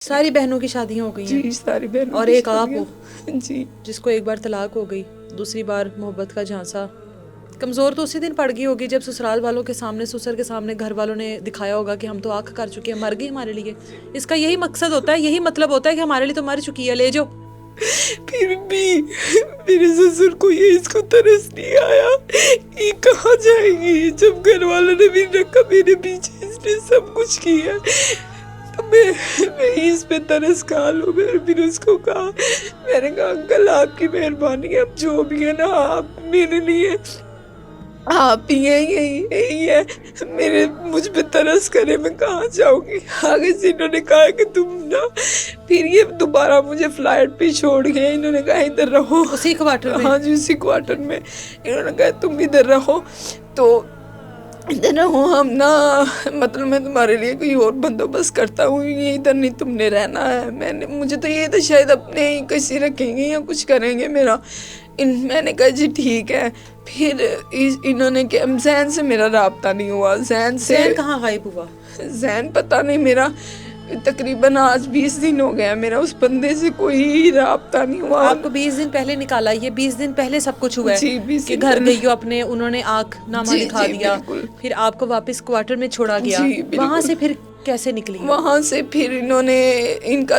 ساری بہنوں کی شادیاں ہو گئی ہیں جی ساری بہنوں اور کی ایک آپ شادیاں۔ ہو جی جس کو ایک بار طلاق ہو گئی، دوسری بار محبت کا جھانسا۔ کمزور تو اسی دن پڑ گئی ہوگی جب سسرال والوں کے سامنے، سسر کے سامنے گھر والوں نے دکھایا ہوگا کہ ہم تو آنکھ کر چکے ہیں، مر گئی ہمارے لیے۔ اس کا یہی مقصد ہوتا ہے، یہی مطلب ہوتا ہے کہ ہمارے لیے تو مر چکی ہے، لے جاؤ۔ پھر بھی میرے سسر کو یہ اس کو ترس نہیں آیا، یہ کہاں جائے گی؟ جب گھر والوں نے بھی رکھا میرے پیچھے، اس نے سب کچھ کیا، تو میں اس پہ ترس کھا لوں۔ میں نے پھر اس کو کہا، میں نے کہا انکل آپ کی مہربانی ہے، اب جو بھی ہے نا آپ میرے لیے آپ ہی ہیں، یہی ہے، مجھ پہ ترس کرے، میں کہاں جاؤں گی؟ آگے سے انہوں نے کہا کہ تم نا، پھر یہ دوبارہ مجھے فلائٹ پہ چھوڑ گئے، انہوں نے کہا ادھر رہو، اسی کوارٹر میں؟ ہاں جی اسی کوارٹر میں۔ انہوں نے کہا تم ادھر رہو، تو ادھر رہو، ہم نا مطلب میں تمہارے لیے کوئی اور بندوبست کرتا ہوں، یہ ادھر نہیں تم نے رہنا ہے۔ مجھے تو یہ تھا شاید اپنے ہی کسی رکھیں گے یا کچھ کریں گے میرا۔ میں نے کہا جی ٹھیک ہے۔ پھر انہوں نے کہ زین سے میرا رابطہ نہیں ہوا، زین کہاں غائب ہوا؟ زین پتہ نہیں، میرا تقریباً آج 20 دن ہو گیا، میرا اس بندے سے کوئی رابطہ نہیں ہوا۔ آپ کو 20 دن پہلے نکالا، یہ 20 دن پہلے سب کچھ ہوا ہے جی 20 کہ دن گھر پہلے۔ گئی ہو اپنے، انہوں نے آنکھ نامہ جی لکھا جی دیا، بالکل۔ پھر آپ کو واپس کوارٹر میں چھوڑا گیا، جی وہاں بالکل۔ سے پھر کیسے نکلی؟ وہاں سے پھر انہوں نے ان کا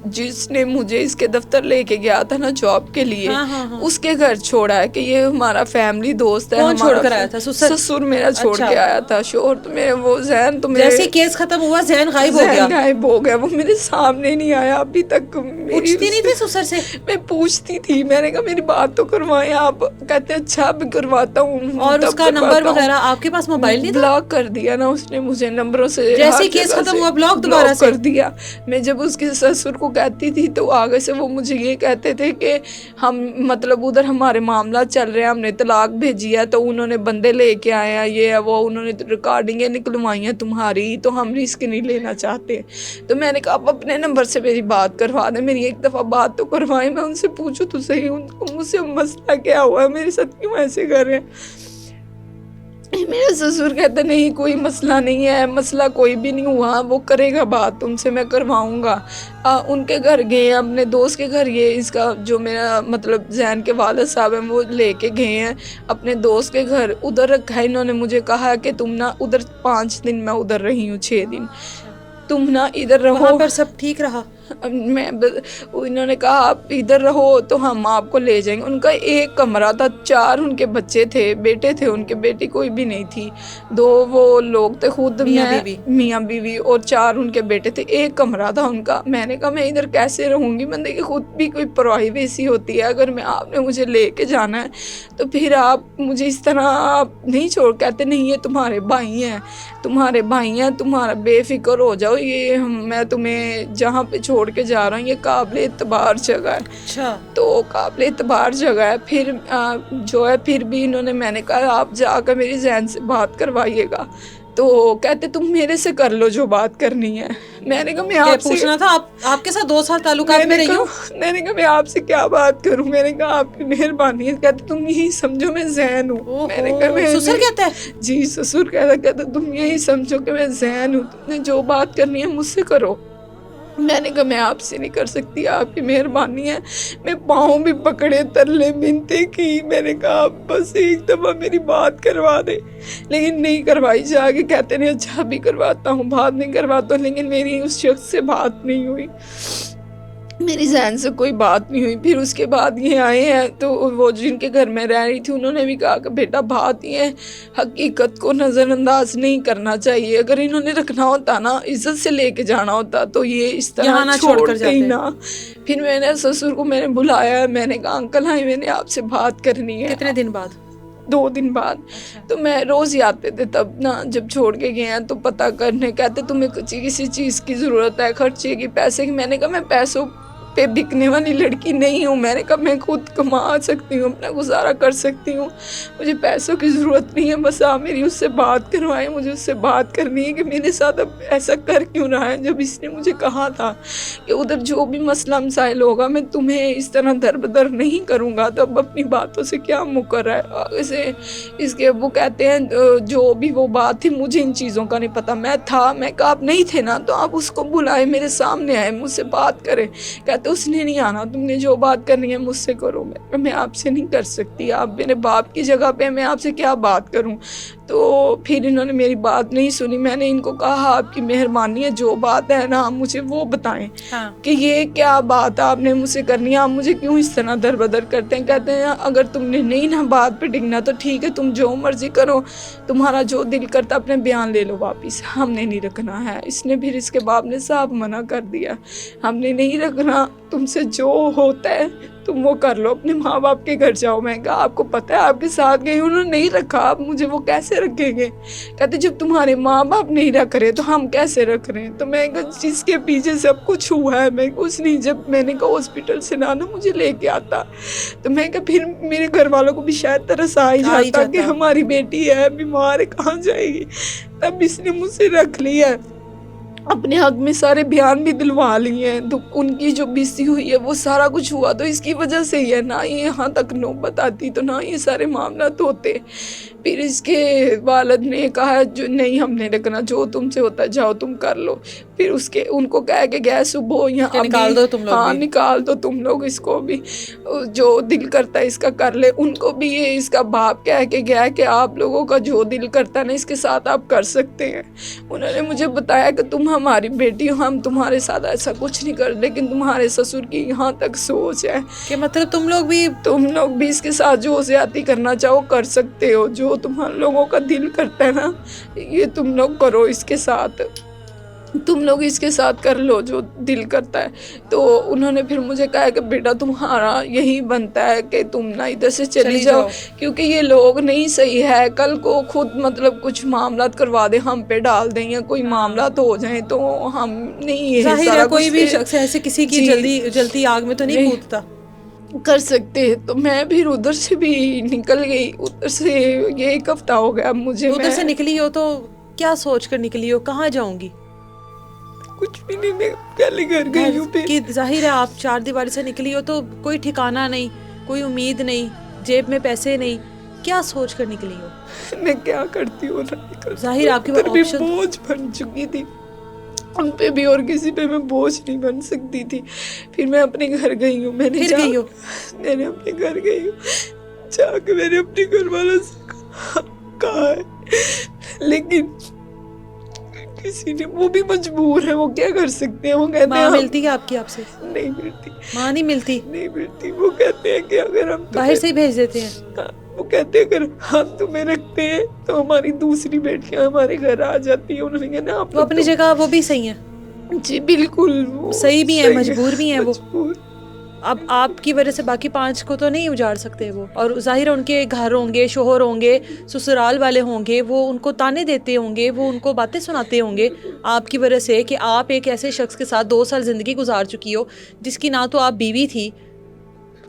جس نے مجھے اس کے دفتر لے کے گیا تھا نا جاب کے لیے، ہاں ہاں ہاں۔ اس کے گھر چھوڑا ہے کہ یہ ہمارا فیملی دوست ہے۔ کون چھوڑ ہمارا کر آیا تھا؟ سسر؟ سسر میرا چھوڑ اچھا، کے آیا تھا۔ شوہر تو میرے وہ زین تو میرے جیسے کیس ختم ہوا زین غائب ہو گیا؟ زین غائب ہو گیا، وہ میرے سامنے نہیں آیا ابھی تک۔ پوچھتی نہیں تھی سسر سے؟ میں پوچھتی تھی، میں نے کہا میری بات تو کروائیں آپ، کہتے اچھا اب کرواتا ہوں، اور اس تب کا نمبر کرواتا ہوں۔ وغیرہ آپ کے پاس موبائل نہیں تھا؟ بلاک کر دیا نا اس نے مجھے، نمبروں سے جیسے ہر ہی کیس جگہ ختم سے ہوا بلاک دوبارہ سے کر دیا۔ میں جب اس کے سسر کو کہتی تھی تو آگے سے وہ مجھے یہ کہتے تھے کہ ہم مطلب ادھر ہمارے معاملات چل رہے ہیں، ہم نے طلاق بھیجی ہے تو انہوں نے بندے لے کے آئے ہیں، یہ ہے وہ، انہوں نے ریکارڈنگیں نکلوائی ہیں تمہاری، تو ہم رسک نہیں لینا چاہتے۔ تو میں نے کہا آپ اپنے نمبر سے میری بات کروا دیں، میری ایک دفعہ بات تو کروائیں، میں ان سے پوچھوں تو صحیح ان کو مجھ سے مسئلہ کیا ہوا ہے، میرے ساتھ کیوں ایسے کر رہے ہیں؟ میرا سسر کہتا نہیں کوئی مسئلہ نہیں ہے، مسئلہ کوئی بھی نہیں ہوا، وہ کرے گا بات تم سے، میں کرواؤں گا۔ ان کے گھر گئے، اپنے دوست کے گھر، یہ اس کا جو میرا مطلب زین کے والد صاحب ہیں وہ لے کے گئے ہیں اپنے دوست کے گھر، ادھر رکھا ہے۔ انہوں نے مجھے کہا کہ تم نا ادھر 5 دن، میں ادھر رہی ہوں 6 دن، تم نا ادھر رہو۔ وہاں پر سب ٹھیک رہا؟ انہوں نے کہا آپ ادھر رہو تو ہم آپ کو لے جائیں گے۔ ان کا ایک کمرہ تھا، 4 ان کے بچے تھے، بیٹے تھے ان کے، بیٹی کوئی بھی نہیں تھی، 2 وہ لوگ تھے، خود میاں میں بیوی؟ میاں بیوی، اور 4 ان کے بیٹے تھے، ایک کمرہ تھا ان کا۔ میں نے کہا میں ادھر کیسے رہوں گی؟ بندے کی خود بھی کوئی پرائیویسی ہوتی ہے، اگر آپ نے مجھے لے کے جانا ہے تو پھر آپ مجھے اس طرح آپ نہیں چھوڑ، کہتے نہیں یہ تمہارے بھائی ہیں، تمہارا بے فکر ہو جاؤ، یہ میں تمہیں جہاں پہ چھوڑ کے جا رہا ہوں یہ قابل اعتبار جگہ ہے۔ اچھا، تو قابل اعتبار جگہ ہے۔ پھر جو ہے پھر بھی انہوں نے، میں نے کہا آپ جا کر میری زین سے بات کروائیے گا، تو کہتے تم میرے سے کر لو جو بات کرنی ہے۔ میں نے کہا میں کیا آپ سے پوچھنا تھا؟ آپ کے ساتھ 2 سال تعلقات میں رہی ہوں؟ میں نے کہا میں آپ سے کیا بات کروں؟ میں نے کہا آپ کی مہربانی ہے۔ کہتے تم یہی سمجھو میں زین ہوں۔ میں نے کہا سسر کہتا ہے؟ جی سسر کہتا تم یہی سمجھو کہ میں زین ہوں، تم نے جو بات کرنی ہے مجھ سے کرو۔ میں نے کہا میں آپ سے نہیں کر سکتی، آپ کی مہربانی ہے۔ میں پاؤں بھی پکڑے، ترلے منتیں کی، میں نے کہا بس ایک دفعہ میری بات کروا دے، لیکن نہیں کروائی۔ جا کے کہتے نہیں اچھا بھی کرواتا ہوں، بات نہیں کرواتا ہوں، لیکن میری اس شخص سے بات نہیں ہوئی، میری زین سے کوئی بات نہیں ہوئی۔ پھر اس کے بعد یہ آئے ہیں تو وہ جن کے گھر میں رہ رہی تھی انہوں نے بھی کہا کہ بیٹا بات یہ ہے، حقیقت کو نظر انداز نہیں کرنا چاہیے، اگر انہوں نے رکھنا ہوتا نا، عزت سے لے کے جانا ہوتا تو یہ اس یہاں طرح نہ چھوڑ کر چھوڑتے ہی جاتے۔ نہ۔ پھر میں نے سسر کو میں نے بلایا، میں نے کہا انکل ہائی میں نے آپ سے بات کرنی ہے۔ کتنے دن بعد؟ 2 دن بعد۔ تو میں روز ہی آتے تھے تب نا، جب چھوڑ کے گئے ہیں تو پتہ کرنے، کہتے تمہیں کسی چیز کی ضرورت ہے، خرچے کی، پیسے کی؟ میں نے کہا میں پیسوں पे बिकने वाली लड़की नहीं हूँ। मैंने कहा मैं खुद कमा सकती हूँ, अपना गुजारा कर सकती हूँ, मुझे पैसों की ज़रूरत नहीं है, बस आप मेरी उससे बात करवाएं। मुझे उससे बात करनी है कि मेरे साथ अब ऐसा कर क्यों रहा है। जब इसने मुझे कहा था कि उधर जो भी मसला मसाइल होगा मैं तुम्हें इस तरह दर नहीं करूँगा, तो अब अपनी बातों से क्या मुकर रहा है। वैसे इसके अब्बू कहते हैं जो भी वो बात थी मुझे इन चीज़ों का नहीं पता, मैं कहा आप नहीं थे ना तो आप उसको बुलाए, मेरे सामने आए, मुझसे बात करें। कहते उसने नहीं आना, तुमने जो बात करनी है मुझसे करो। मैं आपसे नहीं कर सकती, आप मेरे बाप की जगह पे, मैं आपसे क्या बात करूं। तो फिर इन्होंने मेरी बात नहीं सुनी। मैंने इनको कहा आपकी मेहरबानी है, जो बात है ना आप मुझे वो बताएं। हाँ। कि ये क्या बात आपने मुझसे करनी है, आप मुझे क्यों इस तरह दर बदर करते हैं। कहते हैं अगर तुमने नहीं ना बात पे टिकना तो ठीक है, तुम जो मर्जी करो, तुम्हारा जो दिल करता अपने बयान ले लो वापस, हमने नहीं रखना है। इसने फिर इसके बाप ने साफ मना कर दिया, हमने नहीं रखना, तुमसे जो होता है तुम वो कर लो, अपने माँ बाप के घर जाओ। मैं कहा आपको पता है आपके साथ गई उन्होंने नहीं रखा, आप मुझे वो कैसे रखेंगे। कहते जब तुम्हारे माँ बाप नहीं रख रहे तो हम कैसे रख रहे हैं। तो मैं कहा जिसके पीछे सब कुछ हुआ है मैं कुछ नहीं। जब मैंने कहा हॉस्पिटल से ना मुझे लेके आता, तो मैं कहा फिर मेरे घर वालों को भी शायद तरस आ ही जाता कि हमारी बेटी है बीमार है कहाँ जाएगी। तब इसने मुझसे रख लिया है। अपने हक में सारे बयान भी दिलवा लिए हैं, तो उनकी जो बीसी हुई है वो सारा कुछ हुआ तो इसकी वजह से ही है। ना ये यहाँ तक नौबत आती तो ना ये सारे मामला होते। फिर इसके वालिद ने कहा जो नहीं हमने रखना, जो तुमसे होता है जाओ तुम कर लो। फिर उसके उनको कह के गया सुबह यहाँ निकाल दो तुम लोग, हाँ निकाल दो तुम लोग इसको भी, जो दिल करता है इसका कर ले। उनको भी ये इसका बाप कह के गया कि आप लोगों का जो दिल करता है ना इसके साथ आप कर सकते हैं। उन्होंने मुझे बताया कि तुम हमारी बेटी हो, हम तुम्हारे साथ ऐसा कुछ नहीं कर, लेकिन तुम्हारे ससुर की यहाँ तक सोच है कि मतलब तुम लोग भी इसके साथ जो ज्यादती करना चाहो कर सकते हो, जो तुम्हारे लोगों का दिल करता है ना ये तुम लोग करो, इसके साथ तुम लोग इसके साथ कर लो जो दिल करता है। तो उन्होंने फिर मुझे कहा कि बेटा तुम्हारा यही बनता है कि तुम ना इधर से चली जाओ, क्योंकि ये लोग नहीं सही है, कल को खुद मतलब कुछ मामला करवा दे हम पे डाल दें या कोई मामला तो हो जाए तो हम नहीं है सारा कोई भी शख्स ऐसे किसी की जल्दी आग में तो नहीं कूदता कर सकते। तो मैं फिर उधर से भी निकल गई, उधर से ये 1 हफ्ता हो गया मुझे। उधर से निकली हो तो क्या सोच कर निकली हो, कहाँ जाऊंगी? कुछ भी नहीं, मैं पहले घर गई हूँ। कि जाहिर है आप 4 दीवारी से निकली हो तो कोई ठिकाना नहीं, कोई उम्मीद नहीं, जेब में पैसे नहीं, क्या सोच कर निकली हो? मैं क्या करती हूँ, जाहिर आपकी बोझ बन चुकी थी उन पे भी और किसी पे मैं बोझ नहीं बन सकती थी। फिर मैं अपने घर गई हूँ। मैंने अपने घर गई हूँ, जाके मैंने अपने घर वालों से कहा है, लेकिन किसी ने, वो भी मजबूर है, वो क्या कर सकते हैं। वो कहते हैं मिलती है आपकी आपसे? नहीं मिलती, माँ नहीं मिलती, नहीं मिलती। वो कहते हैं कि अगर हम बाहर से ही भेज देते हैं। वो कहते हैं अगर हम तुम्हें रखते हैं तो हमारी दूसरी बेटियां हमारे घर आ जाती है। उन्होंने कहा ना आप वो अपनी जगह वो भी सही है, जी बिल्कुल सही भी है, मजबूर भी है। वो अब आपकी वजह से बाकी 5 को तो नहीं उजाड़ सकते वो, और जाहिर उनके घर होंगे, शोहर होंगे, ससुराल वाले होंगे, वो उनको ताने देते होंगे, वो उनको बातें सुनाते होंगे आपकी वजह से कि आप एक ऐसे शख्स के साथ 2 साल ज़िंदगी गुजार चुकी हो जिसकी ना तो आप बीवी थी,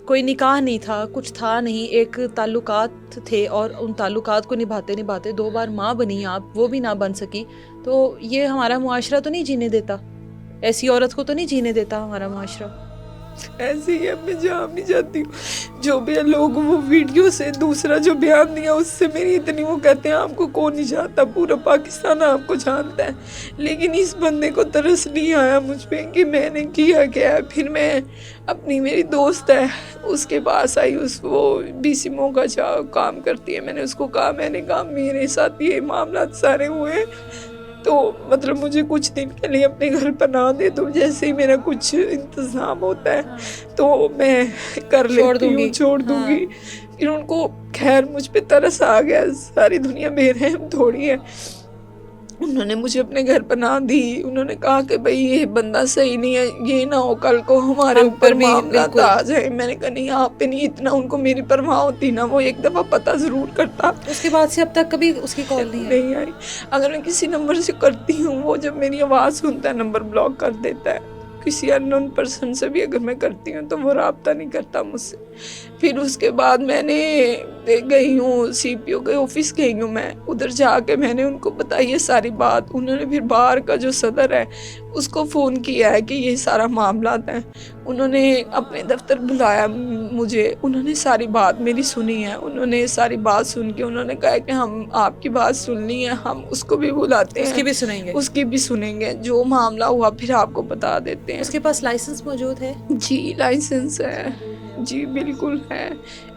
कोई निकाह नहीं था, कुछ था नहीं, एक ताल्लुकात थे और उन ताल्लुकात को निभाते निभाते 2 बार माँ बनी आप, वो भी ना बन सकी। तो ये हमारा मुआशरा तो नहीं जीने देता, ऐसी औरत को तो नहीं जीने देता हमारा मुआशरा। ऐसे ही अब मैं जान नहीं जाती हूँ। जो भी लोग वो वीडियो से दूसरा जो बयान दिया उससे मेरी इतनी, वो कहते हैं आपको कौन नहीं जानता, पूरा पाकिस्तान आपको जानता है, लेकिन इस बंदे को तरस नहीं आया मुझ पे कि मैंने किया क्या है। फिर मैं अपनी, मेरी दोस्त है उसके पास आई, वो बीसीमो का काम करती है। मैंने उसको कहा, मैंने कहा मेरे साथ ये मामला सारे हुए तो मतलब मुझे कुछ दिन के लिए अपने घर पनाह दे दो, जैसे ही मेरा कुछ इंतज़ाम होता है तो मैं कर लेती हूँ, छोड़ दूँगी। फिर उनको खैर मुझ पे तरस आ गया, सारी दुनिया बेरहम थोड़ी है। उन्होंने मुझे अपने घर पनाह दी। उन्होंने कहा कि भाई ये बंदा सही नहीं है, ये ना हो कल को हमारे ऊपर मामला आ जाए। मैंने कहा नहीं आप पे नहीं, इतना उनको मेरी परवाह होती ना, वो 1 दफ़ा पता ज़रूर करता। उसके बाद से अब तक कभी उसकी कॉल नहीं आई। अगर मैं किसी नंबर से करती हूँ वो जब मेरी आवाज़ सुनता है नंबर ब्लॉक कर देता है। किसी अननोन पर्सन से भी अगर मैं करती हूँ तो वो रब्ता नहीं करता मुझसे। फिर उसके बाद मैंने गई हूँ CPO के ऑफिस गई हूँ मैं, उधर जाके मैंने उनको बताई ये सारी बात। उन्होंने फिर बाहर का जो सदर है उसको फ़ोन किया है कि ये सारा मामला है। उन्होंने अपने दफ्तर बुलाया मुझे, उन्होंने सारी बात मेरी सुनी है। उन्होंने सारी बात सुन के उन्होंने कहा कि हम आपकी बात सुन ली है, हम उसको भी बुलाते हैं, उसकी भी सुनेंगे, उसकी भी सुनेंगे, जो मामला हुआ फिर आपको बता देते हैं। उसके पास लाइसेंस मौजूद है? जी लाइसेंस है, जी बिल्कुल है।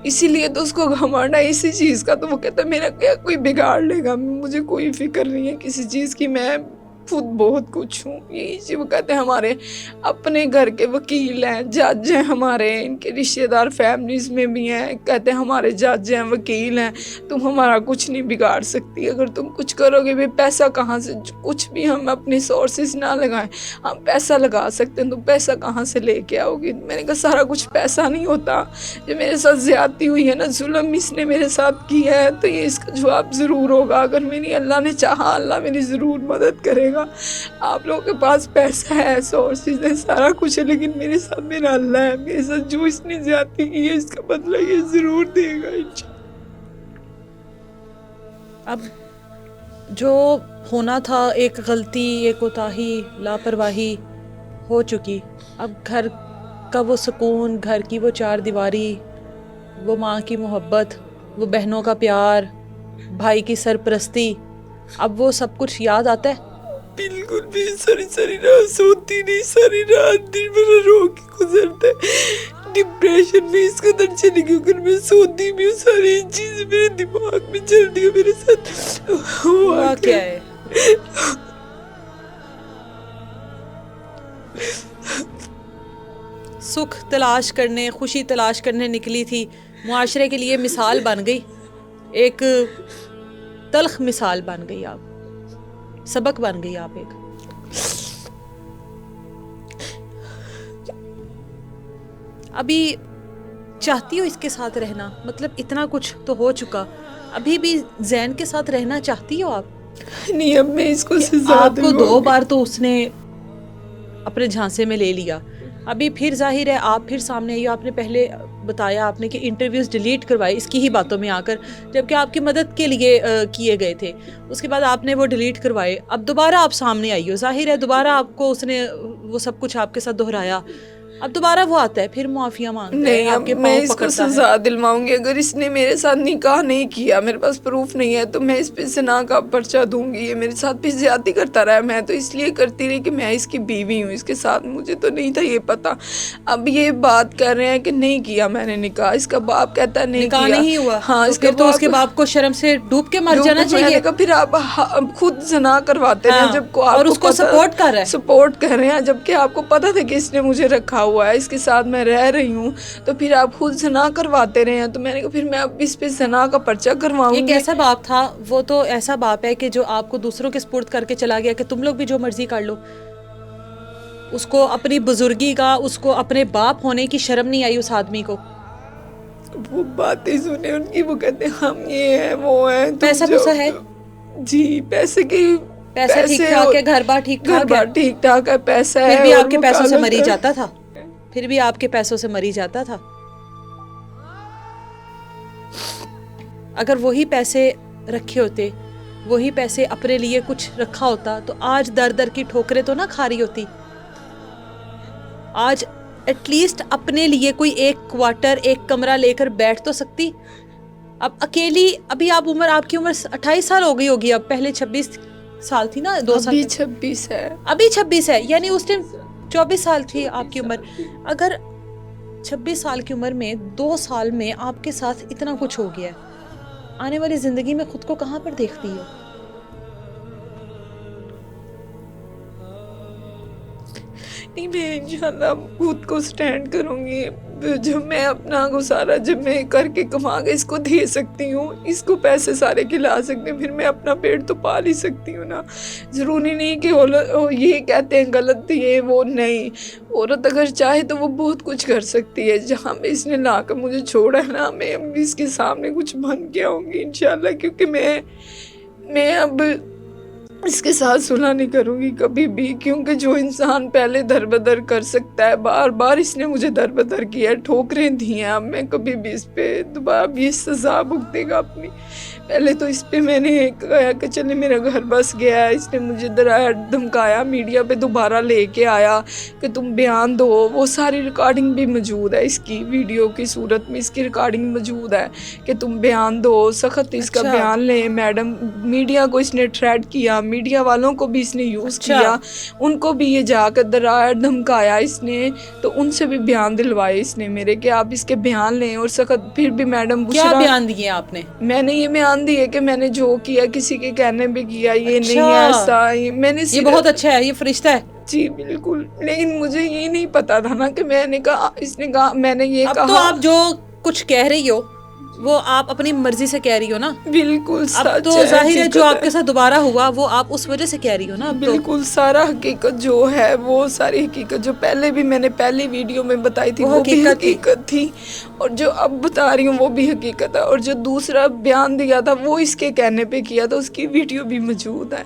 इसीलिए तो उसको घमंड है इसी चीज़ का, तो वो कहता है मेरा क्या कोई बिगाड़ लेगा, मुझे कोई फिक्र नहीं है किसी चीज़ की, मैं खुद बहुत कुछ हूँ। यही चीज़ वो कहते हैं। हमारे अपने घर के वकील हैं, जज हैं, हमारे इनके रिश्तेदार फैमिलीज़ में भी हैं, कहते हैं हमारे जज हैं, वकील हैं, तुम हमारा कुछ नहीं बिगाड़ सकती। अगर तुम कुछ करोगे भी पैसा कहाँ से, कुछ भी हम अपने सोर्सेज ना लगाएं, हम पैसा लगा सकते हैं, तुम पैसा कहाँ से लेके आओगी। मैंने कहा सारा कुछ पैसा नहीं होता, जो मेरे साथ ज़्यादती हुई है ना, जुल्म इसने मेरे साथ किया है, तो ये इसका जवाब ज़रूर होगा। अगर मेरी अल्लाह ने चाहा, अल्लाह मेरी ज़रूर मदद करेगा। आप लोगों के पास पैसा है, सोर्सेज है, सारा कुछ है, लेकिन मेरे साथ मेरा अल्लाह है। मेरे साथ जो इसने ज्यादती की है इसका बदला ये जरूर देगा इंशाल्लाह। अब जो होना था, एक गलती, एक कोताही, लापरवाही हो चुकी। अब घर का वो सुकून, घर की वो चार दीवारी, वो माँ की मोहब्बत, वो बहनों का प्यार, भाई की सरपरस्ती, अब वो सब कुछ याद आता है? बिल्कुल भी। सारी रात सोती नहीं, सारी रात दिन मेरा रो के गुजरता है। डिप्रेशन में इस कदर चली गई, अगर मैं सोती भी हूँ सारी चीजें मेरे दिमाग में चलती है। मेरे साथ हुआ क्या है? सुख तलाश करने, खुशी तलाश करने निकली थी, मुआशरे के लिए मिसाल बन गई, एक तल्ख मिसाल बन गई, आप सबक बन गई आप एक। अभी चाहती हो इसके साथ रहना? मतलब इतना कुछ तो हो चुका, अभी भी जैन के साथ रहना चाहती हो आप? नहीं, अब मैं इसको आपको 2 बार तो उसने अपने झांसे में ले लिया, अभी फिर जाहिर है आप फिर सामने आई हो। आपने पहले बताया आपने कि इंटरव्यूज़ डिलीट करवाए इसकी ही बातों में आकर, जबकि आपकी मदद के लिए किए गए थे। उसके बाद आपने वो डिलीट करवाए, अब दोबारा आप सामने आई हो, जाहिर है दोबारा आपको उसने वो सब कुछ आपके साथ दोहराया, अब दोबारा वो आता है, फिर मुआफिया मांगता है, आपके मैं पाँव इसको पकड़ता है। सजा दिलवाऊंगी। अगर इसने मेरे साथ निकाह नहीं किया, मेरे पास प्रूफ नहीं है, तो मैं इस पे ज़िना का पर्चा दूंगी। ये मेरे साथ भी ज्यादती करता रहा, मैं तो इसलिए करती रही कि मैं इसकी बीवी हूँ, इसके साथ मुझे तो नहीं था ये पता। अब ये बात कर रहे हैं कि नहीं किया मैंने निकाह, इसका बाप कहता है नहीं निकाह किया। नहीं हुआ, हाँ, तो फिर तो उसके बाप को शर्म से डूब के मर जाना चाहिए। फिर आप खुद ज़िना करवाते रहे, जब और उसको सपोर्ट कर रहे हैं, सपोर्ट कर रहे हैं, जबकि आपको पता था कि इसने मुझे रखा हुआ है, इसके साथ मैं रह रही हूँ, तो फिर आप खुद ज़िना करवाते रहे हैं। तो मैंने कहा फिर मैं अब इस पे ज़िना का पर्चा करवाऊंगी। एक ऐसा बाप था, वो तो ऐसा बाप है कि जो आपको दूसरों के स्पुर्द करके चला गया कि तुम लोग भी जो मर्जी कर लो। उसको अपनी बुजुर्गी का, उसको अपने बाप होने की शर्म नहीं आई उस आदमी को। वो बातें सुने उनकी, वो कहते हैं हम ये हैं वो हैं। पैसा पूसा है जी, पैसे की, पैसा ठीक ठाक है, घर बार ठीक ठाक है, ठीक ठाक है, पैसा है, फिर भी आपके पैसों से मरी जाता था, फिर भी आपके पैसों से मरी जाता था। अगर वही पैसे रखे होते, वही पैसे अपने लिए कुछ रखा होता, तो आज दर दर की ठोकरें तो ना खा रही होती। आज एटलीस्ट अपने लिए कोई एक क्वार्टर, एक कमरा लेकर बैठ तो सकती। अब अकेली, अभी आप उम्र, आपकी उम्र 28 साल हो गई होगी, अब पहले 26 साल थी ना, 2 साल। अभी 26 है, अभी 26 है, यानी उस टाइम 24 साल थी आपकी उम्र। अगर 26 साल की उम्र में 2 साल में आपके साथ इतना कुछ हो गया है, आने वाली जिंदगी में खुद को कहाँ पर देखती हो? नहीं, मैं इंशाल्लाह खुद को स्टैंड करूँगी। जब मैं अपना गुजारा, जब मैं करके कमा के इसको दे सकती हूँ, इसको पैसे सारे खिला सकती हूँ, फिर मैं अपना पेट तो पाल ही सकती हूँ ना। ज़रूरी नहीं कि ये कहते हैं गलत ये वो, नहीं। औरत अगर चाहे तो वो बहुत कुछ कर सकती है। जहाँ पे इसने ला कर मुझे छोड़ा है ना, मैं अब इसके सामने कुछ बन के आऊँगी इंशाल्लाह। क्योंकि मैं अब اس کے ساتھ صلح نہیں کروں گی کبھی بھی، کیونکہ جو انسان پہلے در بدر کر سکتا ہے، بار بار اس نے مجھے در بدر کیا ہے، ٹھوکریں دی ہیں، اب میں کبھی بھی اس پہ دوبارہ بھی سزا بھگتے گا اپنی۔ پہلے تو اس پہ میں نے کہا کہ چلے میرا گھر بس گیا ہے، اس نے مجھے ڈرایا دھمکایا، میڈیا پہ دوبارہ لے کے آیا کہ تم بیان دو، وہ ساری ریکارڈنگ بھی موجود ہے، اس کی ویڈیو کی صورت میں اس کی ریکارڈنگ موجود ہے کہ تم بیان دو، سخت اس کا اچھا۔ بیان لیں میڈم۔ میڈیا کو اس نے تھریٹ کیا، میڈیا والوں کو بھی اس نے یوز کیا، ان کو بھی یہ جا کر ڈرایا دھمکایا اس نے، تو ان سے بھی بیان دلوائے اس نے میرے کہ آپ اس کے بیان لیں اور سخت۔ پھر بھی میڈم کیا بشرا، بیان دیے آپ نے؟ میں نے یہ بیان دیے کہ میں نے جو کیا کسی کے کہنے پہ کیا، یہ نہیں ہے ایسا، میں نے یہ بہت اچھا ہے، یہ فرشتہ ہے۔ جی بالکل، لیکن مجھے یہ نہیں پتا تھا نا کہ میں نے کہا، اس نے کہا، میں نے یہ کہا۔ اب تو آپ جو کچھ کہہ رہی ہو وہ آپ اپنی مرضی سے کہہ رہی ہو نا؟ بالکل اب تو ظاہر ہے جو آپ کے ساتھ دوبارہ ہوا وہ آپ اس وجہ سے کہہ رہی ہو نا؟ بالکل سارا حقیقت جو ہے، وہ ساری حقیقت جو پہلے بھی میں نے پہلی ویڈیو میں بتائی تھی وہ بھی حقیقت تھی، اور جو اب بتا رہی ہوں وہ بھی حقیقت ہے، اور جو دوسرا بیان دیا تھا وہ اس کے کہنے پہ کیا تھا، اس کی ویڈیو بھی موجود ہے۔